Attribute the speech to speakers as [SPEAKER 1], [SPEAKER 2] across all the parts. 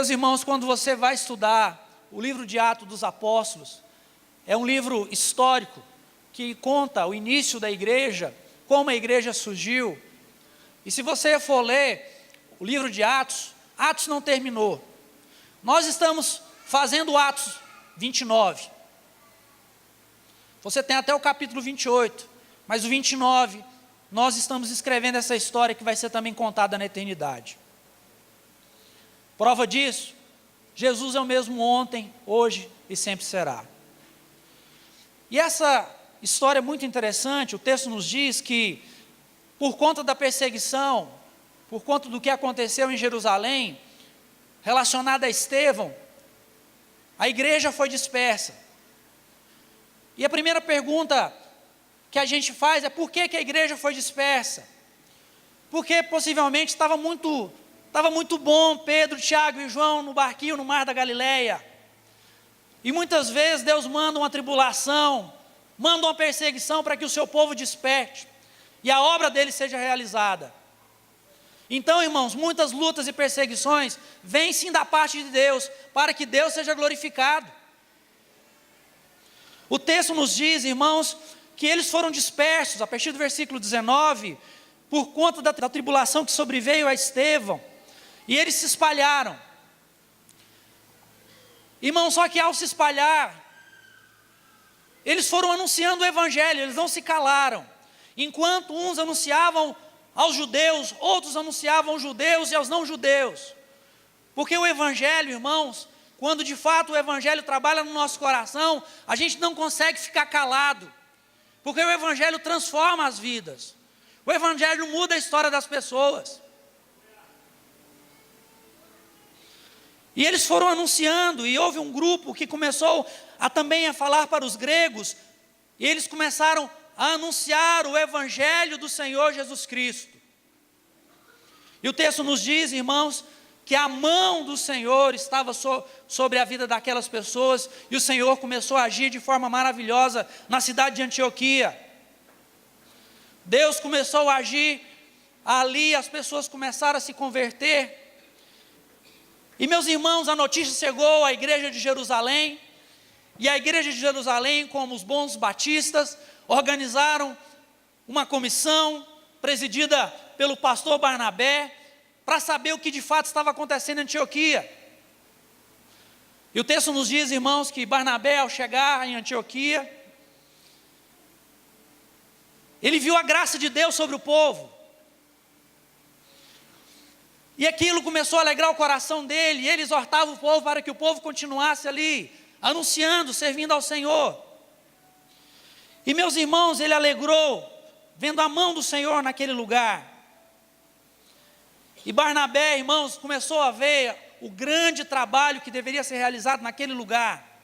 [SPEAKER 1] Meus irmãos, quando você vai estudar o livro de Atos dos Apóstolos, é um livro histórico que conta o início da igreja, como a igreja surgiu. E se você for ler o livro de Atos, Atos não terminou. Nós estamos fazendo Atos 29. Você tem até o capítulo 28, mas o 29, nós estamos escrevendo essa história que vai ser também contada na eternidade. Prova disso, Jesus é o mesmo ontem, hoje e sempre será. E essa história é muito interessante. O texto nos diz que, por conta da perseguição, por conta do que aconteceu em Jerusalém, relacionado a Estevão, a igreja foi dispersa. E a primeira pergunta que a gente faz é: por que a igreja foi dispersa? Porque possivelmente estava muito bom Pedro, Tiago e João no barquinho no mar da Galileia. E muitas vezes Deus manda uma tribulação, manda uma perseguição para que o seu povo desperte e a obra dele seja realizada. Então, irmãos, muitas lutas e perseguições vêm sim da parte de Deus, para que Deus seja glorificado. O texto nos diz, irmãos, que eles foram dispersos, a partir do versículo 19, por conta da tribulação que sobreveio a Estevão, e eles se espalharam. Irmãos, só que ao se espalhar, eles foram anunciando o evangelho, eles não se calaram. Enquanto uns anunciavam aos judeus, outros anunciavam aos judeus e aos não judeus. Porque o evangelho, irmãos, quando de fato o evangelho trabalha no nosso coração, a gente não consegue ficar calado. Porque o evangelho transforma as vidas. O evangelho muda a história das pessoas. E eles foram anunciando, e houve um grupo que começou também a falar para os gregos, e eles começaram a anunciar o evangelho do Senhor Jesus Cristo. E o texto nos diz, irmãos, que a mão do Senhor estava sobre a vida daquelas pessoas, e o Senhor começou a agir de forma maravilhosa na cidade de Antioquia. Deus começou a agir ali, as pessoas começaram a se converter. E meus irmãos, a notícia chegou à igreja de Jerusalém, e a igreja de Jerusalém, como os bons batistas, organizaram uma comissão, presidida pelo pastor Barnabé, para saber o que de fato estava acontecendo em Antioquia. E o texto nos diz, irmãos, que Barnabé, ao chegar em Antioquia, ele viu a graça de Deus sobre o povo. E aquilo começou a alegrar o coração dele, e ele exortava o povo para que o povo continuasse ali, anunciando, servindo ao Senhor. E meus irmãos, ele alegrou, vendo a mão do Senhor naquele lugar. E Barnabé, irmãos, começou a ver o grande trabalho que deveria ser realizado naquele lugar.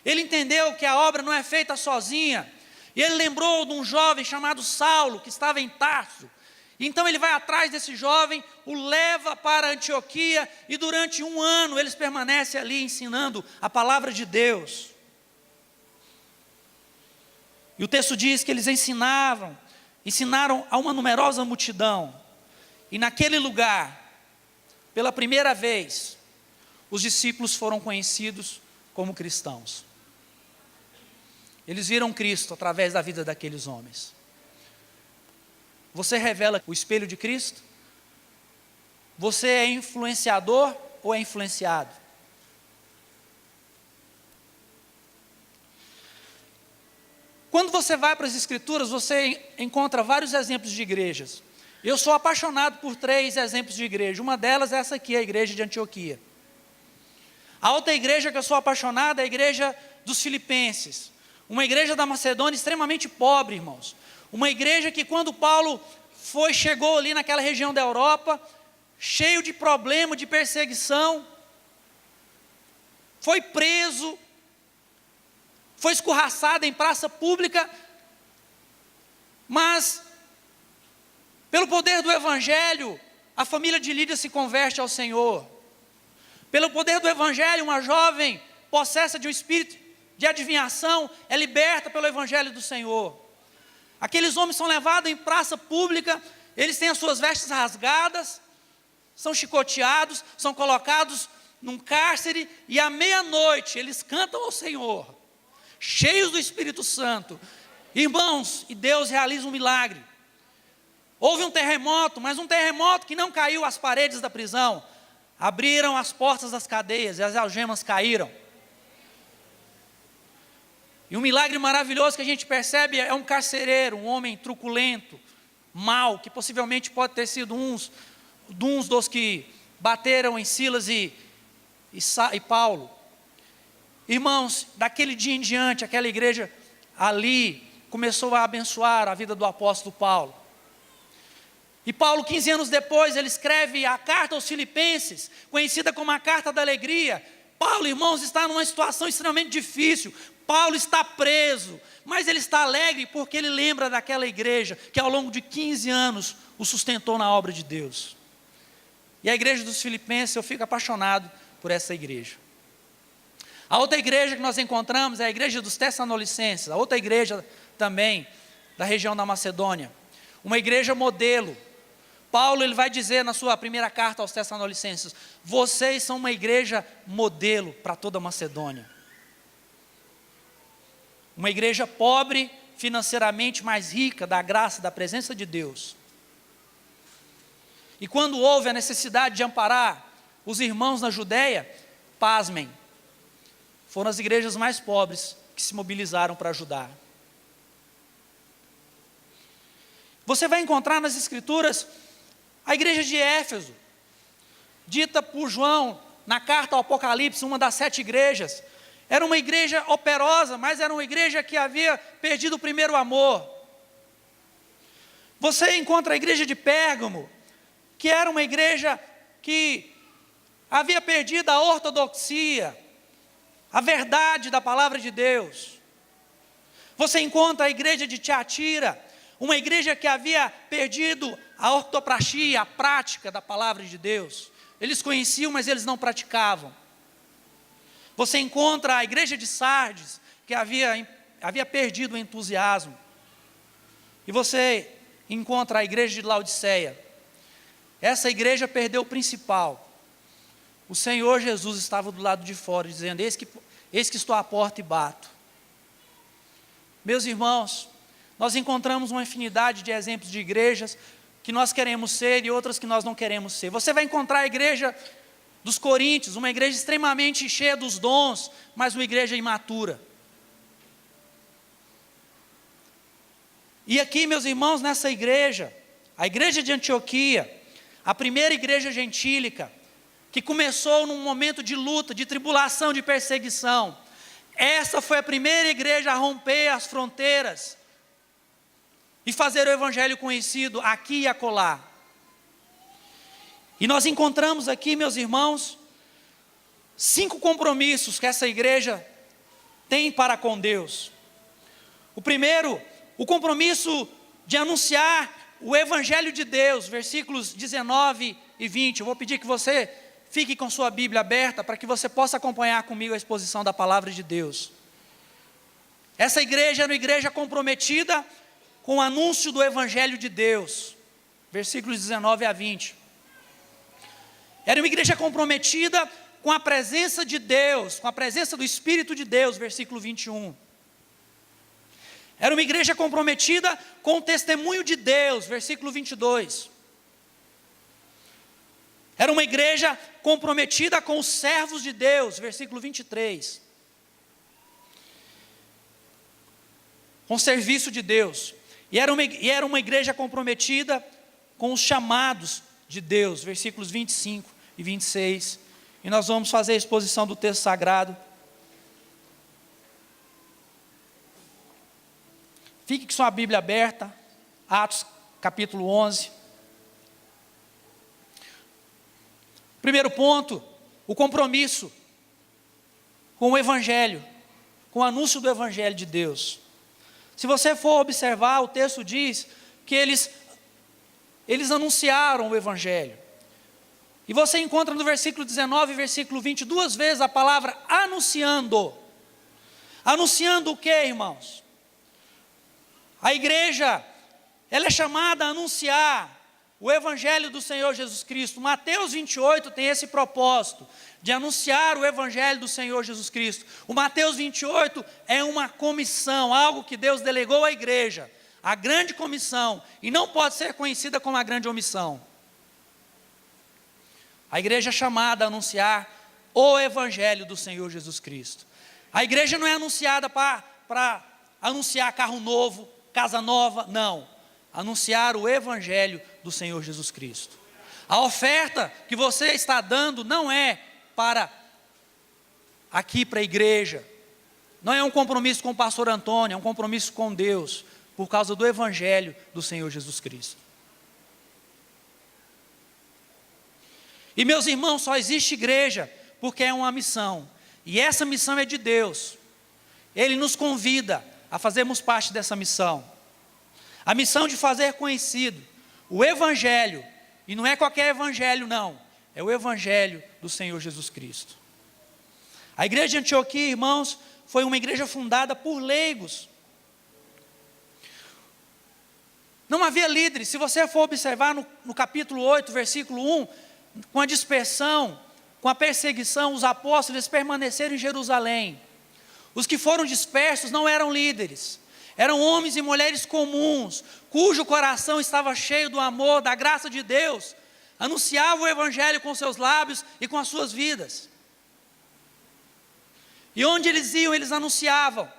[SPEAKER 1] Ele entendeu que a obra não é feita sozinha, e ele lembrou de um jovem chamado Saulo, que estava em Tarso. Então ele vai atrás desse jovem, o leva para Antioquia, e durante 1 ano eles permanecem ali ensinando a palavra de Deus. E o texto diz que eles ensinaram a uma numerosa multidão. E naquele lugar, pela primeira vez, os discípulos foram conhecidos como cristãos. Eles viram Cristo através da vida daqueles homens. Você revela o espelho de Cristo? Você é influenciador ou é influenciado? Quando você vai para as Escrituras, você encontra vários exemplos de igrejas. Eu sou apaixonado por 3 exemplos de igreja. Uma delas é essa aqui, a igreja de Antioquia. A outra igreja que eu sou apaixonado é a igreja dos Filipenses. Uma igreja da Macedônia extremamente pobre, irmãos. Uma igreja que quando Paulo chegou ali naquela região da Europa, cheio de problema, de perseguição, foi preso, foi escorraçado em praça pública, mas pelo poder do evangelho, a família de Lídia se converte ao Senhor. Pelo poder do evangelho, uma jovem possessa de um espírito de adivinhação é liberta pelo evangelho do Senhor. Aqueles homens são levados em praça pública, eles têm as suas vestes rasgadas, são chicoteados, são colocados num cárcere, e à meia-noite eles cantam ao Senhor, cheios do Espírito Santo. Irmãos, e Deus realiza um milagre. Houve um terremoto, mas um terremoto que não caiu as paredes da prisão. Abriram as portas das cadeias e as algemas caíram. E um milagre maravilhoso que a gente percebe é um carcereiro, um homem truculento, mau, que possivelmente pode ter sido uns dos que bateram em Silas e Paulo. Irmãos, daquele dia em diante, aquela igreja ali começou a abençoar a vida do apóstolo Paulo. E Paulo, 15 anos depois, ele escreve a carta aos Filipenses, conhecida como a carta da alegria. Paulo, irmãos, está numa situação extremamente difícil. Paulo está preso, mas ele está alegre porque ele lembra daquela igreja que ao longo de 15 anos o sustentou na obra de Deus. E a igreja dos Filipenses, eu fico apaixonado por essa igreja. A outra igreja que nós encontramos é a igreja dos Tessalonicenses, a outra igreja também da região da Macedônia, uma igreja modelo. Paulo, ele vai dizer na sua primeira carta aos Tessalonicenses: vocês são uma igreja modelo para toda a Macedônia. Uma igreja pobre, financeiramente mais rica da graça, da presença de Deus. E quando houve a necessidade de amparar os irmãos na Judéia, pasmem, foram as igrejas mais pobres que se mobilizaram para ajudar. Você vai encontrar nas Escrituras a igreja de Éfeso, dita por João na carta ao Apocalipse, uma das 7 igrejas. Era uma igreja operosa, mas era uma igreja que havia perdido o primeiro amor. Você encontra a igreja de Pérgamo, que era uma igreja que havia perdido a ortodoxia, a verdade da palavra de Deus. Você encontra a igreja de Tiatira, uma igreja que havia perdido a ortopraxia, a prática da palavra de Deus. Eles conheciam, mas eles não praticavam. Você encontra a igreja de Sardes, que havia perdido o entusiasmo. E você encontra a igreja de Laodiceia. Essa igreja perdeu o principal. O Senhor Jesus estava do lado de fora, dizendo: eis que estou à porta e bato. Meus irmãos, nós encontramos uma infinidade de exemplos de igrejas que nós queremos ser e outras que nós não queremos ser. Você vai encontrar a igreja dos Coríntios, uma igreja extremamente cheia dos dons, mas uma igreja imatura. E aqui, meus irmãos, nessa igreja, a igreja de Antioquia, a primeira igreja gentílica, que começou num momento de luta, de tribulação, de perseguição. Essa foi a primeira igreja a romper as fronteiras e fazer o evangelho conhecido aqui e acolá. E nós encontramos aqui, meus irmãos, 5 compromissos que essa igreja tem para com Deus. O primeiro, o compromisso de anunciar o evangelho de Deus, versículos 19 e 20. Eu vou pedir que você fique com sua Bíblia aberta para que você possa acompanhar comigo a exposição da palavra de Deus. Essa igreja era uma igreja comprometida com o anúncio do evangelho de Deus, versículos 19 a 20. Era uma igreja comprometida com a presença de Deus, com a presença do Espírito de Deus, versículo 21. Era uma igreja comprometida com o testemunho de Deus, versículo 22. Era uma igreja comprometida com os servos de Deus, versículo 23. Com o serviço de Deus. E era uma igreja comprometida com os chamados de Deus, versículos 25 e 26. E nós vamos fazer a exposição do texto sagrado. Fique com sua Bíblia aberta, Atos capítulo 11. Primeiro ponto, o compromisso com o evangelho, com o anúncio do evangelho de Deus. Se você for observar, o texto diz que eles anunciaram o evangelho. E você encontra no versículo 19 e versículo 20, 2 vezes a palavra anunciando. Anunciando o que, irmãos? A igreja, ela é chamada a anunciar o Evangelho do Senhor Jesus Cristo. Mateus 28 tem esse propósito, de anunciar o Evangelho do Senhor Jesus Cristo. O Mateus 28 é uma comissão, algo que Deus delegou à igreja, a grande comissão, e não pode ser conhecida como a grande omissão. A igreja é chamada a anunciar o Evangelho do Senhor Jesus Cristo. A igreja não é anunciada para anunciar carro novo, casa nova, não. Anunciar o Evangelho do Senhor Jesus Cristo. A oferta que você está dando não é para aqui para a igreja, não é um compromisso com o pastor Antônio, é um compromisso com Deus, por causa do Evangelho do Senhor Jesus Cristo. E meus irmãos, só existe igreja porque é uma missão, e essa missão é de Deus. Ele nos convida a fazermos parte dessa missão, a missão de fazer conhecido o Evangelho, e não é qualquer Evangelho não, é o Evangelho do Senhor Jesus Cristo. A igreja de Antioquia, irmãos, foi uma igreja fundada por leigos. Não havia líderes. Se você for observar no capítulo 8, versículo 1, com a dispersão, com a perseguição, os apóstolos eles permaneceram em Jerusalém. Os que foram dispersos não eram líderes, eram homens e mulheres comuns, cujo coração estava cheio do amor, da graça de Deus, anunciavam o Evangelho com seus lábios e com as suas vidas. E onde eles iam, eles anunciavam.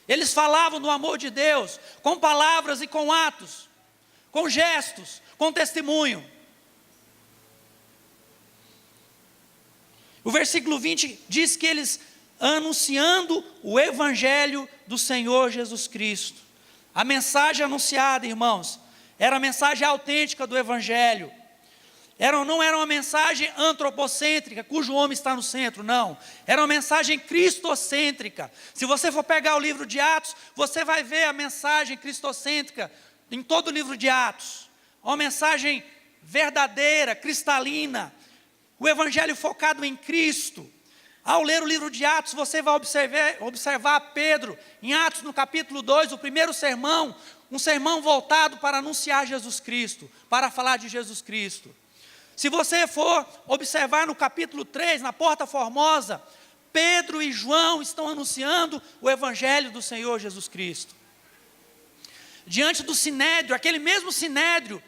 [SPEAKER 1] Eles falavam do amor de Deus, com palavras e com atos, com gestos, com testemunho. O versículo 20 diz que eles anunciando o Evangelho do Senhor Jesus Cristo. A mensagem anunciada, irmãos, era a mensagem autêntica do Evangelho. Não era uma mensagem antropocêntrica, cujo homem está no centro, não. Era uma mensagem cristocêntrica. Se você for pegar o livro de Atos, você vai ver a mensagem cristocêntrica em todo o livro de Atos. Uma mensagem verdadeira, cristalina. O Evangelho focado em Cristo. Ao ler o livro de Atos, você vai observar Pedro, em Atos no capítulo 2, o primeiro sermão, um sermão voltado para anunciar Jesus Cristo, para falar de Jesus Cristo. Se você for observar no capítulo 3, na Porta Formosa, Pedro e João estão anunciando o Evangelho do Senhor Jesus Cristo. Diante do Sinédrio, aquele mesmo Sinédrio,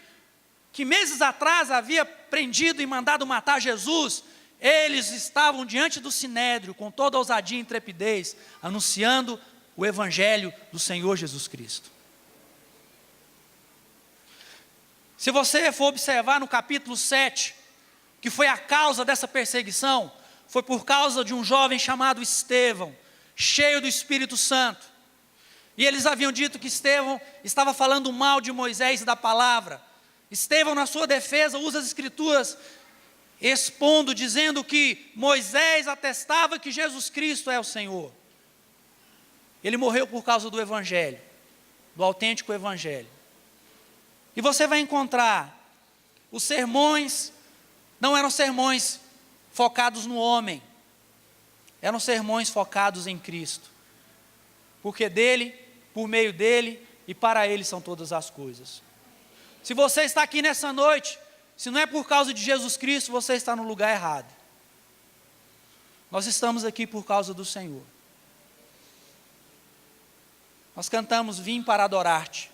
[SPEAKER 1] que meses atrás havia prendido e mandado matar Jesus, eles estavam diante do Sinédrio, com toda ousadia e intrepidez, anunciando o Evangelho do Senhor Jesus Cristo. Se você for observar no capítulo 7, que foi a causa dessa perseguição, foi por causa de um jovem chamado Estevão, cheio do Espírito Santo. E eles haviam dito que Estevão estava falando mal de Moisés e da palavra. Estevão, na sua defesa, usa as escrituras, expondo, dizendo que Moisés atestava que Jesus Cristo é o Senhor. Ele morreu por causa do Evangelho, do autêntico Evangelho. E você vai encontrar, os sermões não eram sermões focados no homem, eram sermões focados em Cristo, porque dele, por meio dele e para ele são todas as coisas. Se você está aqui nessa noite, se não é por causa de Jesus Cristo, você está no lugar errado. Nós estamos aqui por causa do Senhor. Nós cantamos, vim para adorar-te.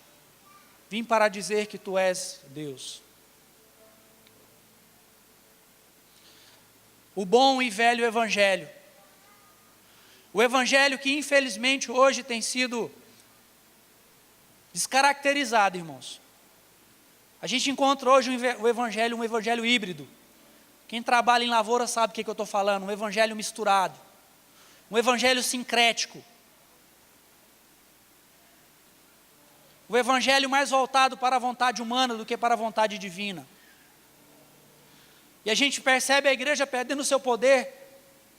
[SPEAKER 1] Vim para dizer que tu és Deus. O bom e velho Evangelho. O Evangelho que infelizmente hoje tem sido descaracterizado, irmãos. A gente encontra hoje o Evangelho, um Evangelho híbrido. Quem trabalha em lavoura sabe o que eu estou falando, um Evangelho misturado. Um Evangelho sincrético. O Evangelho mais voltado para a vontade humana do que para a vontade divina. E a gente percebe a igreja perdendo o seu poder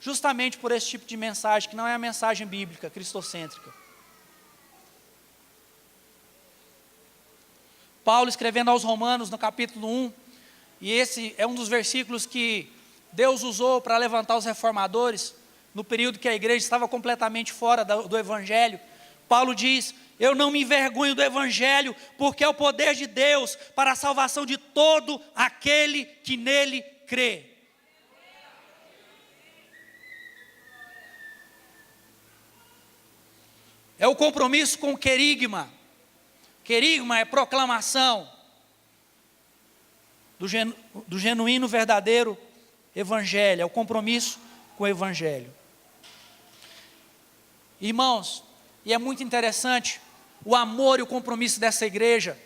[SPEAKER 1] justamente por esse tipo de mensagem, que não é a mensagem bíblica, cristocêntrica. Paulo escrevendo aos Romanos no capítulo 1, e esse é um dos versículos que Deus usou para levantar os reformadores, no período que a igreja estava completamente fora do Evangelho. Paulo diz Eu não me envergonho do Evangelho, porque é o poder de Deus para a salvação de todo aquele que nele crê. É o compromisso com o querigma. Querigma é proclamação do genuíno, verdadeiro Evangelho. É o compromisso com o Evangelho. Irmãos, e é muito interessante o amor e o compromisso dessa igreja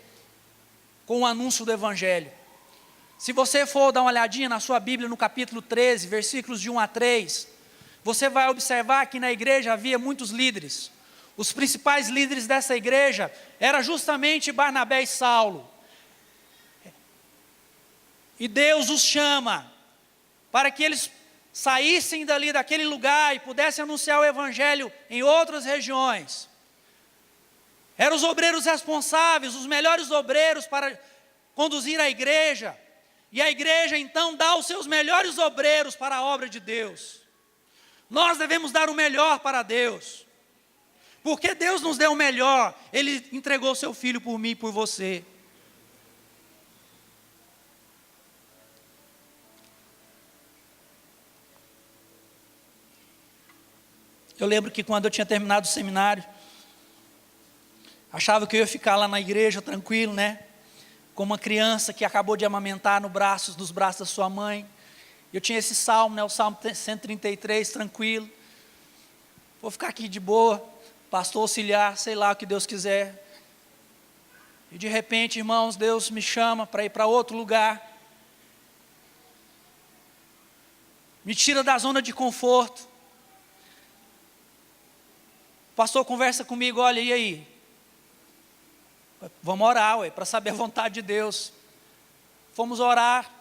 [SPEAKER 1] com o anúncio do Evangelho. Se você for dar uma olhadinha na sua Bíblia, no capítulo 13, versículos de 1 a 3, você vai observar que na igreja havia muitos líderes. Os principais líderes dessa igreja eram justamente Barnabé e Saulo. E Deus os chama para que eles saíssem dali daquele lugar e pudessem anunciar o Evangelho em outras regiões. Eram os obreiros responsáveis, os melhores obreiros para conduzir a igreja. E a igreja então dá os seus melhores obreiros para a obra de Deus. Nós devemos dar o melhor para Deus. Porque Deus nos deu o melhor. Ele entregou seu Filho por mim e por você. Eu lembro que quando eu tinha terminado o seminário, achava que eu ia ficar lá na igreja tranquilo, né? Como uma criança que acabou de amamentar nos braços da sua mãe. Eu tinha esse salmo, né? O Salmo 133, tranquilo. Vou ficar aqui de boa, pastor auxiliar, sei lá o que Deus quiser. E de repente, irmãos, Deus me chama para ir para outro lugar. Me tira da zona de conforto. O pastor conversa comigo, olha, e aí? Vamos orar, para saber a vontade de Deus. Fomos orar.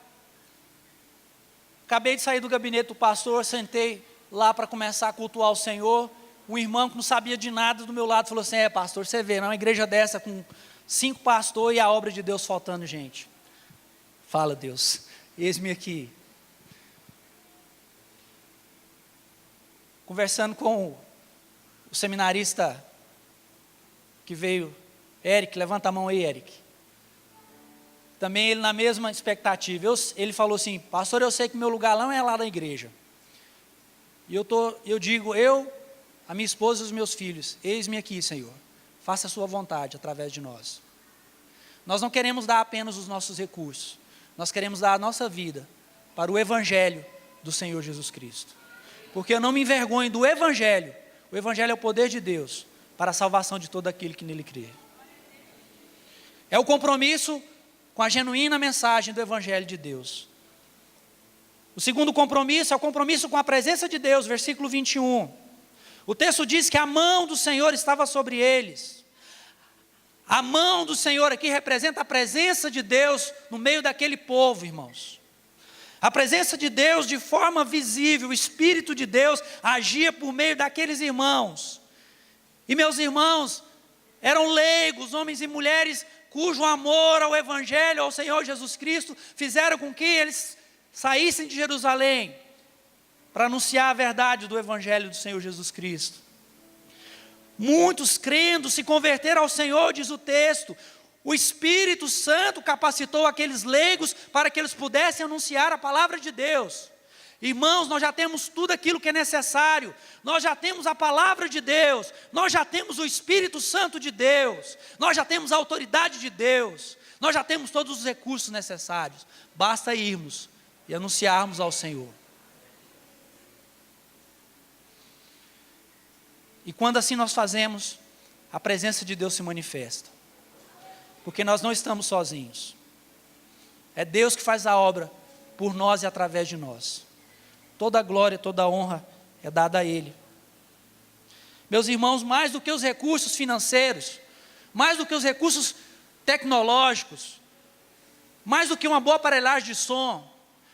[SPEAKER 1] Acabei de sair do gabinete do pastor, sentei lá para começar a cultuar o Senhor. Um irmão que não sabia de nada do meu lado falou assim, pastor, você vê, uma igreja dessa com 5 pastores e a obra de Deus faltando gente. Fala, Deus, eis-me aqui. Conversando com o seminarista que veio, Eric, levanta a mão aí, Eric. Também ele na mesma expectativa. Ele falou assim, pastor, eu sei que meu lugar não é lá na igreja. E eu digo, a minha esposa e os meus filhos, eis-me aqui, Senhor. Faça a sua vontade através de nós. Nós não queremos dar apenas os nossos recursos. Nós queremos dar a nossa vida para o Evangelho do Senhor Jesus Cristo. Porque eu não me envergonho do Evangelho. O Evangelho é o poder de Deus para a salvação de todo aquele que nele crê. É o compromisso com a genuína mensagem do Evangelho de Deus. O segundo compromisso é o compromisso com a presença de Deus, versículo 21. O texto diz que a mão do Senhor estava sobre eles. A mão do Senhor aqui representa a presença de Deus no meio daquele povo, irmãos. A presença de Deus de forma visível, o Espírito de Deus agia por meio daqueles irmãos. E meus irmãos eram leigos, homens e mulheres cujo amor ao Evangelho, ao Senhor Jesus Cristo, fizeram com que eles saíssem de Jerusalém para anunciar a verdade do Evangelho do Senhor Jesus Cristo. Muitos crendo se converteram ao Senhor, diz o texto. O Espírito Santo capacitou aqueles leigos para que eles pudessem anunciar a palavra de Deus. Irmãos, nós já temos tudo aquilo que é necessário. Nós já temos a palavra de Deus. Nós já temos o Espírito Santo de Deus. Nós já temos a autoridade de Deus. Nós já temos todos os recursos necessários. Basta irmos e anunciarmos ao Senhor. E quando assim nós fazemos, a presença de Deus se manifesta. Porque nós não estamos sozinhos. É Deus que faz a obra por nós e através de nós. Toda a glória, toda a honra é dada a Ele. Meus irmãos, mais do que os recursos financeiros, mais do que os recursos tecnológicos, mais do que uma boa aparelhagem de som,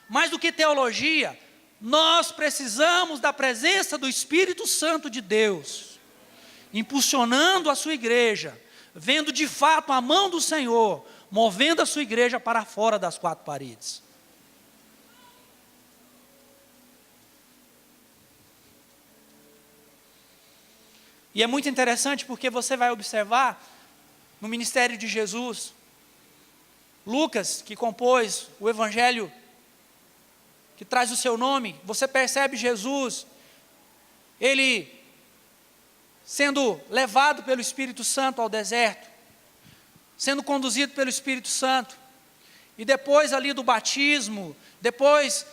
[SPEAKER 1] mais do que teologia, nós precisamos da presença do Espírito Santo de Deus, impulsionando a sua igreja, vendo de fato a mão do Senhor, movendo a sua igreja para fora das 4 paredes. E é muito interessante porque você vai observar no ministério de Jesus, Lucas, que compôs o evangelho que traz o seu nome, você percebe Jesus, ele sendo levado pelo Espírito Santo ao deserto, sendo conduzido pelo Espírito Santo, e depois ali do batismo, depois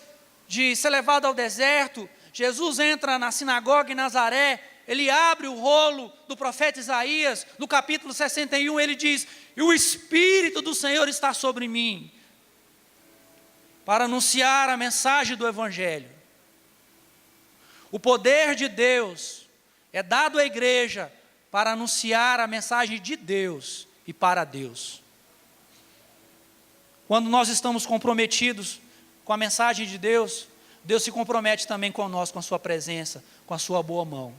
[SPEAKER 1] de ser levado ao deserto, Jesus entra na sinagoga em Nazaré, ele abre o rolo do profeta Isaías, no capítulo 61, ele diz: e o Espírito do Senhor está sobre mim, para anunciar a mensagem do Evangelho. O poder de Deus é dado à igreja para anunciar a mensagem de Deus e para Deus. Quando nós estamos comprometidos com a mensagem de Deus, Deus se compromete também conosco, com a sua presença, com a sua boa mão.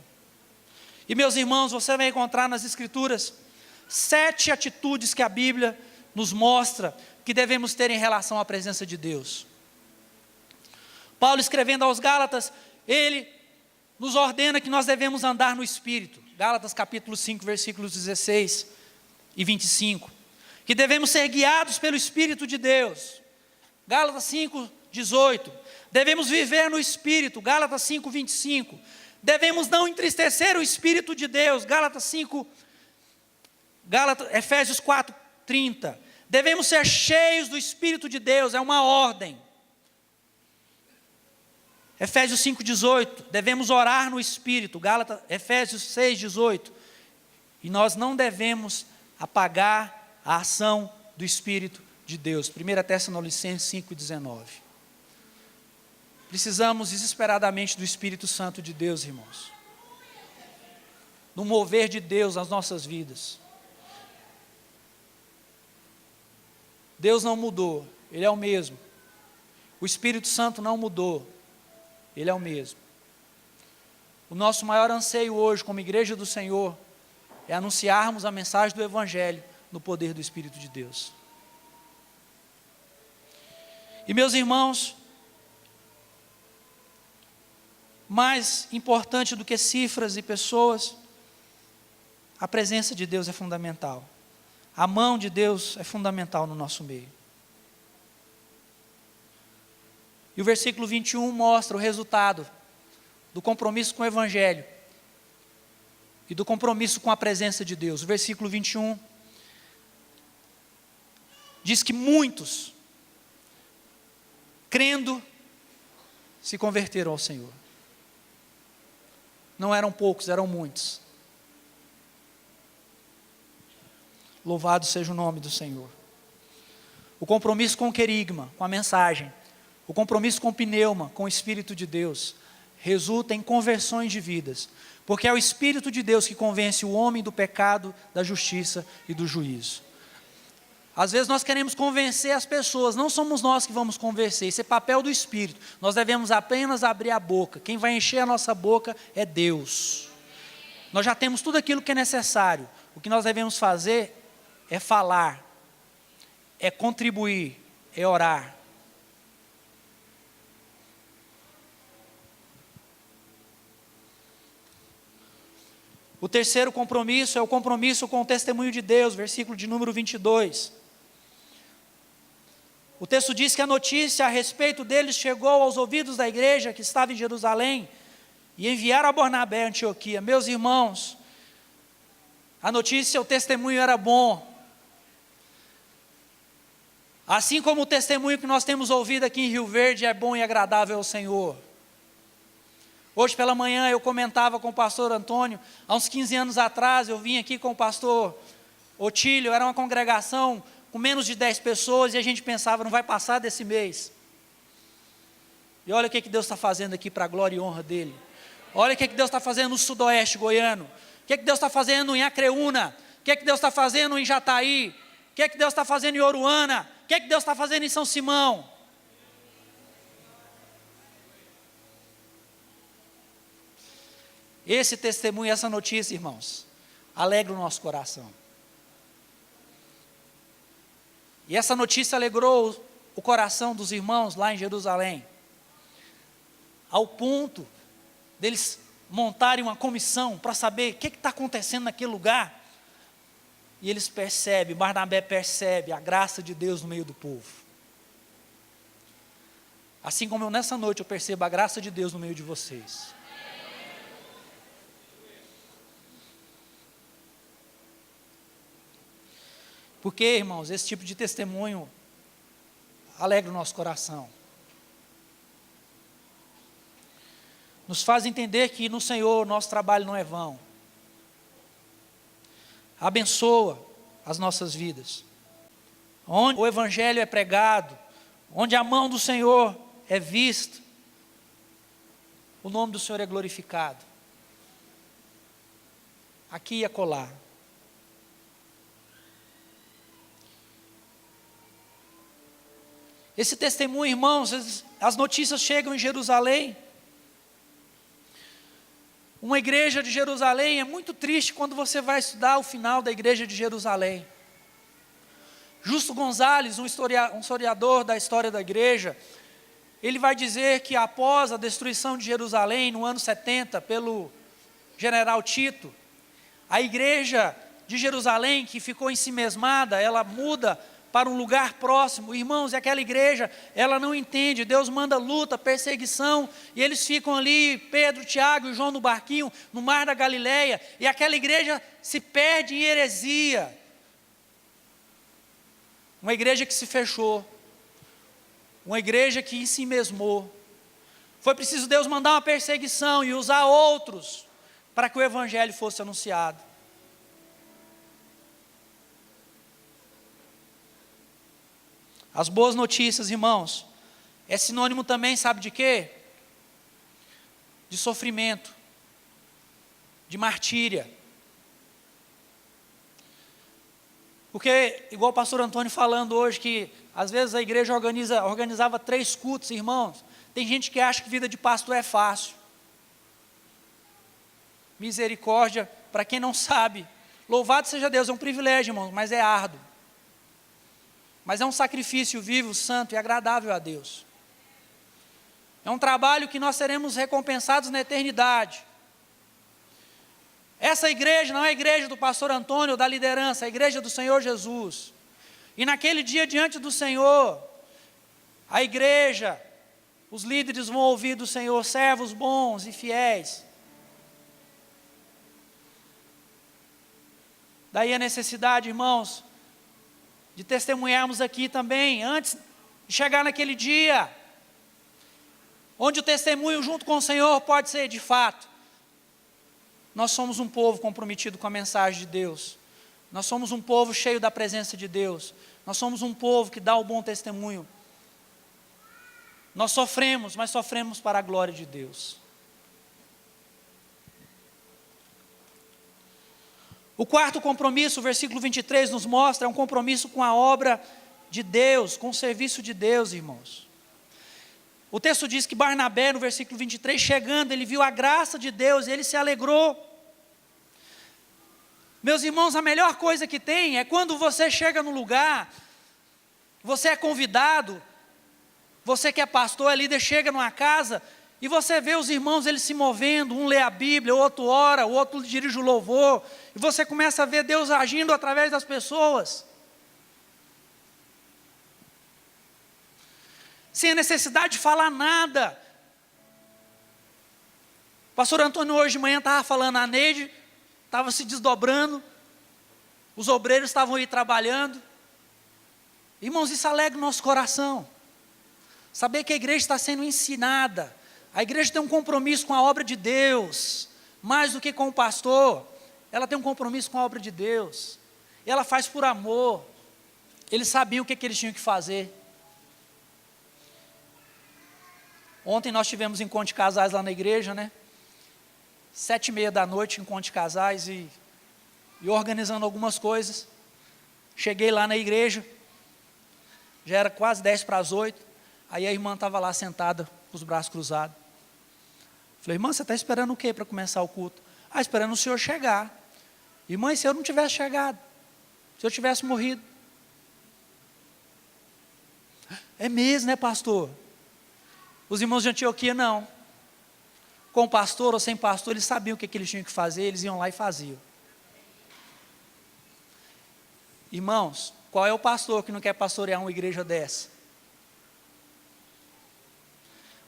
[SPEAKER 1] E meus irmãos, você vai encontrar nas Escrituras 7 atitudes que a Bíblia nos mostra que devemos ter em relação à presença de Deus. Paulo, escrevendo aos Gálatas, ele nos ordena que nós devemos andar no Espírito. Gálatas capítulo 5, versículos 16 e 25. Que devemos ser guiados pelo Espírito de Deus. Gálatas 5, 18. Devemos viver no Espírito. Gálatas 5, 25. Devemos não entristecer o Espírito de Deus. Efésios 4, 30. Devemos ser cheios do Espírito de Deus, é uma ordem. Efésios 5, 18. Devemos orar no Espírito. Efésios 6, 18. E nós não devemos apagar a ação do Espírito de Deus. 1 Tessalonicenses 5, 19. Precisamos desesperadamente do Espírito Santo de Deus, irmãos. No mover de Deus nas nossas vidas. Deus não mudou, Ele é o mesmo. O Espírito Santo não mudou, Ele é o mesmo. O nosso maior anseio hoje, como igreja do Senhor, é anunciarmos a mensagem do Evangelho no poder do Espírito de Deus. E meus irmãos, mais importante do que cifras e pessoas, a presença de Deus é fundamental. A mão de Deus é fundamental no nosso meio. E o versículo 21 mostra o resultado do compromisso com o Evangelho e do compromisso com a presença de Deus. O versículo 21 diz que muitos, crendo, se converteram ao Senhor. Não eram poucos, eram muitos. Louvado seja o nome do Senhor. O compromisso com o querigma, com a mensagem, o compromisso com o pneuma, com o Espírito de Deus, resulta em conversões de vidas, porque é o Espírito de Deus que convence o homem do pecado, da justiça e do juízo. Às vezes nós queremos convencer as pessoas, não somos nós que vamos convencer, esse é papel do Espírito. Nós devemos apenas abrir a boca, quem vai encher a nossa boca é Deus. Nós já temos tudo aquilo que é necessário, o que nós devemos fazer é falar, é contribuir, é orar. O terceiro compromisso é o compromisso com o testemunho de Deus, versículo de número 22. O texto diz que a notícia a respeito deles chegou aos ouvidos da igreja que estava em Jerusalém e enviaram a Barnabé a Antioquia. Meus irmãos, a notícia, o testemunho era bom. Assim como o testemunho que nós temos ouvido aqui em Rio Verde é bom e agradável ao Senhor. Hoje pela manhã eu comentava com o pastor Antônio, há uns 15 anos atrás eu vim aqui com o pastor Otílio, era uma congregação com menos de 10 pessoas e a gente pensava, não vai passar desse mês. E olha o que Deus está fazendo aqui para a glória e honra dEle. Olha o que Deus está fazendo no sudoeste goiano. O que Deus está fazendo em Acreúna. O que Deus está fazendo em Jataí. O que Deus está fazendo em Oruana. O que Deus está fazendo em São Simão. Esse testemunho, essa notícia, irmãos, alegra o nosso coração. E essa notícia alegrou o coração dos irmãos lá em Jerusalém, ao ponto deles montarem uma comissão para saber o que está acontecendo naquele lugar. E eles percebem, Barnabé percebe a graça de Deus no meio do povo. Assim como nessa noite eu percebo a graça de Deus no meio de vocês. Porque, irmãos, esse tipo de testemunho alegra o nosso coração. Nos faz entender que no Senhor nosso trabalho não é vão. Abençoa as nossas vidas. Onde o Evangelho é pregado, onde a mão do Senhor é vista, o nome do Senhor é glorificado. Aqui e acolá. Esse testemunho, irmãos, as notícias chegam em Jerusalém. Uma igreja de Jerusalém, é muito triste quando você vai estudar o final da igreja de Jerusalém. Justo Gonzalez, um historiador da história da igreja, ele vai dizer que após a destruição de Jerusalém, no ano 70, pelo general Tito, a igreja de Jerusalém, que ficou ensimesmada, ela muda para um lugar próximo. Irmãos, e aquela igreja, ela não entende, Deus manda luta, perseguição, e eles ficam ali, Pedro, Tiago e João no barquinho, no mar da Galileia, e aquela igreja se perde em heresia. Uma igreja que se fechou, uma igreja que ensimesmou. Foi preciso Deus mandar uma perseguição e usar outros, para que o evangelho fosse anunciado. As boas notícias, irmãos, é sinônimo também, sabe de quê? De sofrimento, de martíria. Porque, igual o pastor Antônio falando hoje, que às vezes a igreja organizava 3 cultos, irmãos. Tem gente que acha que vida de pastor é fácil. Misericórdia, para quem não sabe. Louvado seja Deus, é um privilégio, irmãos, mas é árduo. Mas é um sacrifício vivo, santo e agradável a Deus. É um trabalho que nós seremos recompensados na eternidade. Essa igreja não é a igreja do pastor Antônio, da liderança, é a igreja do Senhor Jesus. E naquele dia diante do Senhor, a igreja, os líderes vão ouvir do Senhor, servos bons e fiéis. Daí a necessidade, irmãos, de testemunharmos aqui também, antes de chegar naquele dia, onde o testemunho junto com o Senhor pode ser de fato. Nós somos um povo comprometido com a mensagem de Deus, nós somos um povo cheio da presença de Deus, nós somos um povo que dá o bom testemunho. Nós sofremos, mas sofremos para a glória de Deus. O quarto compromisso, o versículo 23 nos mostra, é um compromisso com a obra de Deus, com o serviço de Deus, irmãos. O texto diz que Barnabé, no versículo 23, chegando, ele viu a graça de Deus e ele se alegrou. Meus irmãos, a melhor coisa que tem é quando você chega no lugar, você é convidado, você que é pastor, é líder, chega numa casa, e você vê os irmãos, eles se movendo, um lê a Bíblia, o outro ora, o outro dirige o louvor, e você começa a ver Deus agindo através das pessoas. Sem a necessidade de falar nada. O pastor Antônio hoje de manhã estava falando, a Neide estava se desdobrando, os obreiros estavam aí trabalhando. Irmãos, isso alegra o nosso coração. Saber que a igreja está sendo ensinada, a igreja tem um compromisso com a obra de Deus, mais do que com o pastor, ela tem um compromisso com a obra de Deus, e ela faz por amor. Eles sabiam o que eles tinham que fazer. Ontem nós tivemos encontro de casais lá na igreja, né? 7h30 da noite, encontro de casais, e organizando algumas coisas. Cheguei lá na igreja, já era quase 7:50, aí a irmã estava lá sentada, com os braços cruzados. Falei, irmã, você está esperando o quê para começar o culto? Esperando o senhor chegar. Irmã, e se eu não tivesse chegado? Se eu tivesse morrido? É mesmo, né, pastor? Os irmãos de Antioquia não. com pastor ou sem pastor, eles sabiam o que eles tinham que fazer, eles iam lá e faziam. Irmãos, qual é o pastor que não quer pastorear uma igreja dessa?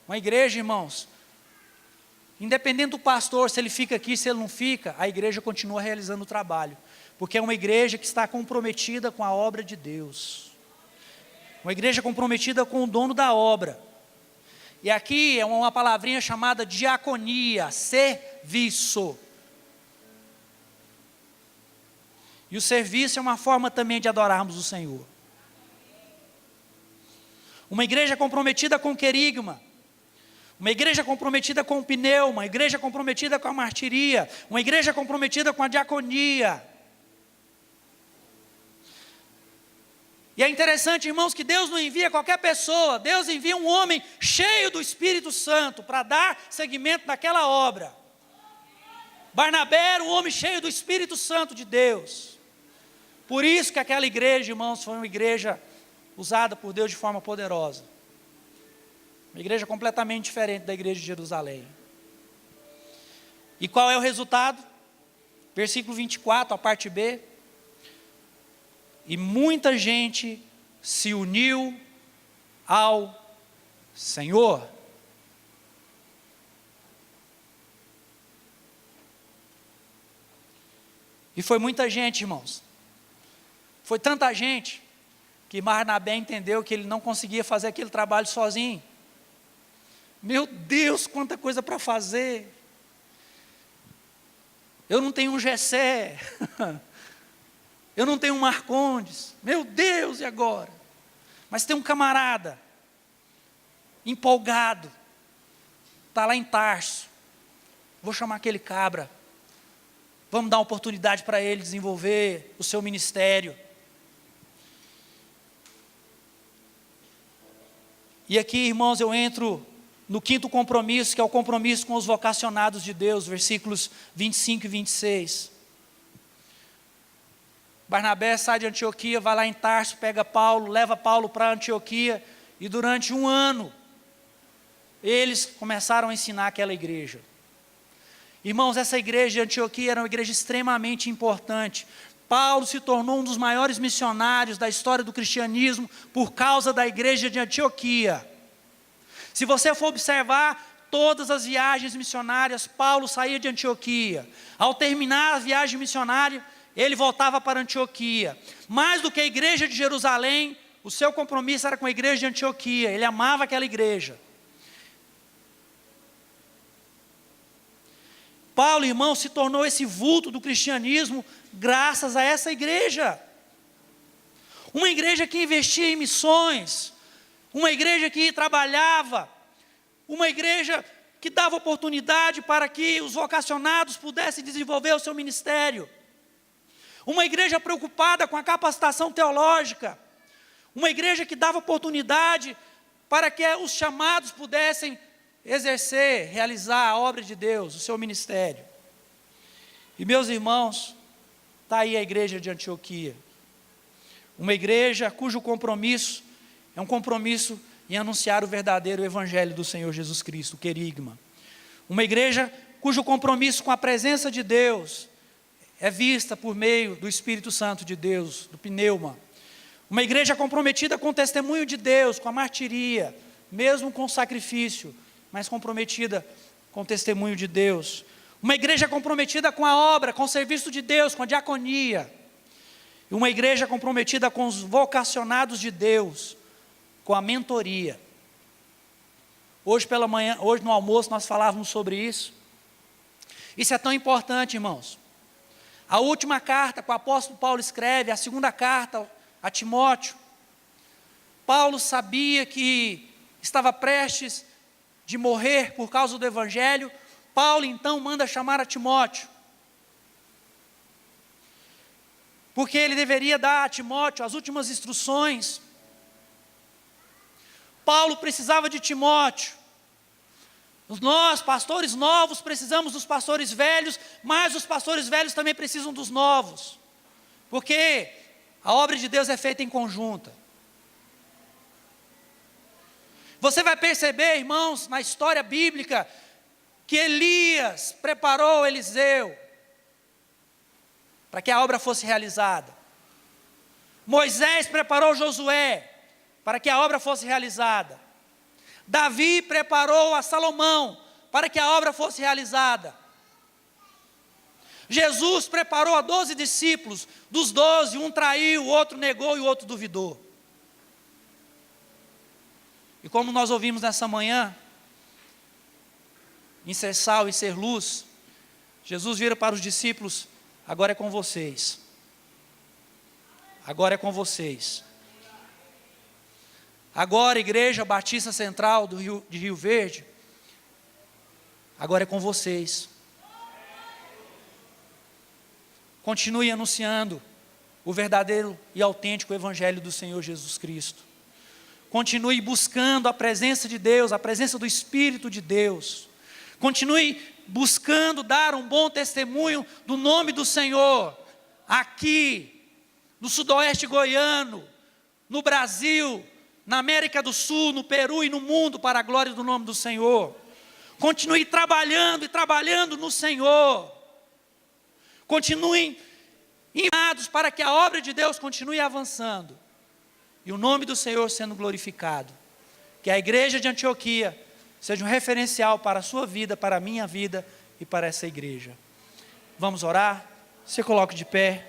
[SPEAKER 1] Uma igreja, irmãos, independente do pastor, se ele fica aqui, se ele não fica, a igreja continua realizando o trabalho, porque é uma igreja que está comprometida com a obra de Deus, uma igreja comprometida com o dono da obra. E aqui é uma palavrinha chamada diaconia, serviço. E o serviço é uma forma também de adorarmos o Senhor. Uma igreja comprometida com o querigma, uma igreja comprometida com o pneuma, uma igreja comprometida com a martiria, uma igreja comprometida com a diaconia. E é interessante, irmãos, que Deus não envia qualquer pessoa, Deus envia um homem cheio do Espírito Santo para dar seguimento naquela obra. Barnabé era um homem cheio do Espírito Santo de Deus. Por isso que aquela igreja, irmãos, foi uma igreja usada por Deus de forma poderosa. Uma igreja completamente diferente da igreja de Jerusalém. E qual é o resultado? Versículo 24, a parte B. E muita gente se uniu ao Senhor. E foi muita gente, irmãos. Foi tanta gente que Barnabé entendeu que ele não conseguia fazer aquele trabalho sozinho. Meu Deus, quanta coisa para fazer. Eu não tenho um Gessé. Eu não tenho um Marcondes. Meu Deus, e agora? Mas tem um camarada empolgado. Está lá em Tarso. Vou chamar aquele cabra. Vamos dar uma oportunidade para ele desenvolver o seu ministério. E aqui, irmãos, eu entro no quinto compromisso, que é o compromisso com os vocacionados de Deus, versículos 25 e 26. Barnabé sai de Antioquia, vai lá em Tarso, pega Paulo, leva Paulo para Antioquia, e durante 1 ano, eles começaram a ensinar aquela igreja. Irmãos, essa igreja de Antioquia era uma igreja extremamente importante. Paulo se tornou um dos maiores missionários da história do cristianismo por causa da igreja de Antioquia. Se você for observar todas as viagens missionárias, Paulo saía de Antioquia. Ao terminar a viagem missionária, ele voltava para Antioquia. Mais do que a igreja de Jerusalém, o seu compromisso era com a igreja de Antioquia. Ele amava aquela igreja. Paulo, irmão, se tornou esse vulto do cristianismo graças a essa igreja. Uma igreja que investia em missões, uma igreja que trabalhava, uma igreja que dava oportunidade para que os vocacionados pudessem desenvolver o seu ministério. Uma igreja preocupada com a capacitação teológica, uma igreja que dava oportunidade para que os chamados pudessem exercer, realizar a obra de Deus, o seu ministério. E meus irmãos, está aí a igreja de Antioquia, uma igreja cujo compromisso é um compromisso em anunciar o verdadeiro evangelho do Senhor Jesus Cristo, o querigma. Uma igreja cujo compromisso com a presença de Deus é vista por meio do Espírito Santo de Deus, do pneuma. Uma igreja comprometida com o testemunho de Deus, com a martiria, mesmo com o sacrifício, mas comprometida com o testemunho de Deus. Uma igreja comprometida com a obra, com o serviço de Deus, com a diaconia. E uma igreja comprometida com os vocacionados de Deus, com a mentoria. Hoje pela manhã, hoje no almoço nós falávamos sobre isso. Isso é tão importante, irmãos. A última carta que o apóstolo Paulo escreve, a segunda carta a Timóteo. Paulo sabia que estava prestes de morrer por causa do evangelho. Paulo então manda chamar a Timóteo, porque ele deveria dar a Timóteo as últimas instruções. Paulo precisava de Timóteo. Nós, pastores novos, precisamos dos pastores velhos, mas os pastores velhos também precisam dos novos, porque a obra de Deus é feita em conjunta. Você vai perceber, irmãos, na história bíblica, que Elias preparou Eliseu para que a obra fosse realizada. Moisés preparou Josué para que a obra fosse realizada. Davi preparou a Salomão para que a obra fosse realizada. Jesus preparou a 12 discípulos, dos 12, um traiu, o outro negou e o outro duvidou. E como nós ouvimos nessa manhã, em ser sal e ser luz, Jesus vira para os discípulos: agora é com vocês. Agora é com vocês. Agora, Igreja Batista Central de Rio Verde, agora é com vocês. Continue anunciando o verdadeiro e autêntico Evangelho do Senhor Jesus Cristo. Continue buscando a presença de Deus, a presença do Espírito de Deus. Continue buscando dar um bom testemunho do nome do Senhor, aqui, no sudoeste goiano, no Brasil, na América do Sul, no Peru e no mundo, para a glória do nome do Senhor. Continue trabalhando e trabalhando no Senhor. Continuem animados para que a obra de Deus continue avançando e o nome do Senhor sendo glorificado. Que a igreja de Antioquia seja um referencial para a sua vida, para a minha vida e para essa igreja. Vamos orar? Se coloque de pé.